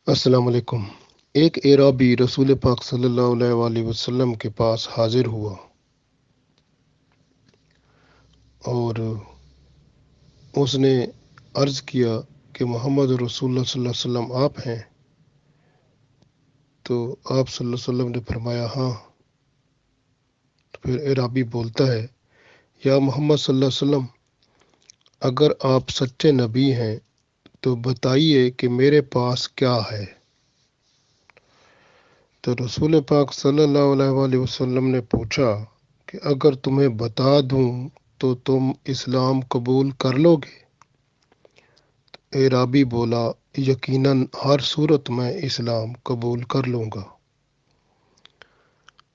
السلام علیکم۔ ایک اعرابی رسول پاک صلی اللہ علیہ وآلہ وسلم کے پاس حاضر ہوا اور اس نے عرض کیا کہ محمد رسول اللہ صلی اللہ علیہ وسلم آپ ہیں؟ تو آپ صلی اللہ علیہ وسلم نے فرمایا ہاں۔ تو پھر اعرابی بولتا ہے، یا محمد صلی اللہ علیہ وسلم، اگر آپ سچے نبی ہیں تو بتائیے کہ میرے پاس کیا ہے؟ تو رسول پاک صلی اللہ علیہ وآلہ وسلم نے پوچھا کہ اگر تمہیں بتا دوں تو تم اسلام قبول کر لو گے؟ اعرابی بولا، یقیناً ہر صورت میں اسلام قبول کر لوں گا۔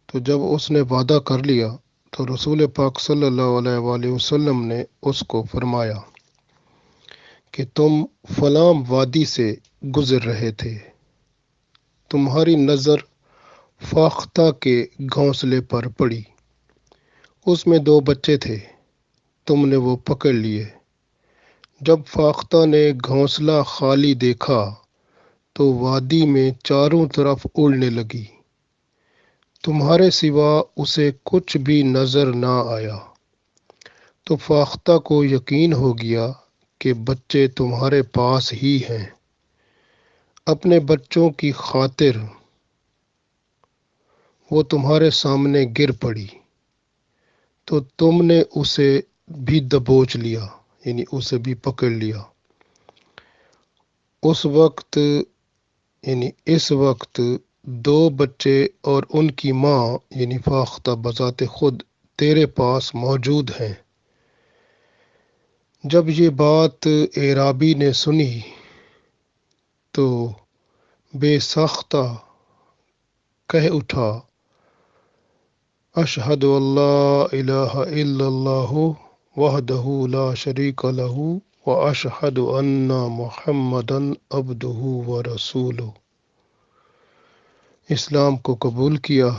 تو جب اس نے وعدہ کر لیا تو رسول پاک صلی اللہ علیہ وآلہ وسلم نے اس کو فرمایا کہ تم فلاں وادی سے گزر رہے تھے، تمہاری نظر فاختہ کے گھونسلے پر پڑی، اس میں 2 بچے تھے، تم نے وہ پکڑ لیے۔ جب فاختہ نے گھونسلہ خالی دیکھا تو وادی میں چاروں طرف اڑنے لگی، تمہارے سوا اسے کچھ بھی نظر نہ آیا۔ تو فاختہ کو یقین ہو گیا کہ بچے تمہارے پاس ہی ہیں۔ اپنے بچوں کی خاطر وہ تمہارے سامنے گر پڑی تو تم نے اسے بھی دبوچ لیا، یعنی اسے بھی پکڑ لیا۔ اس وقت 2 بچے اور ان کی ماں یعنی فاختہ بذات خود تیرے پاس موجود ہیں۔ جب یہ بات اعرابی نے سنی تو بے ساختہ کہہ اٹھا، اشہد اللہ الہ الا اللہ وحدہ لا شریک لہ واشہد ان محمدا عبدہ ورسولہ۔ اسلام کو قبول کیا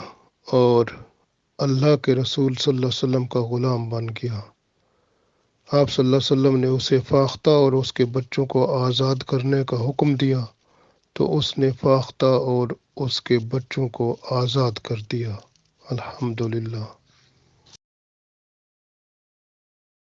اور اللہ کے رسول صلی اللہ علیہ وسلم کا غلام بن گیا۔ آپ صلی اللہ علیہ وسلم نے اسے فاختہ اور اس کے بچوں کو آزاد کرنے کا حکم دیا تو اس نے فاختہ اور اس کے بچوں کو آزاد کر دیا۔ الحمدللہ۔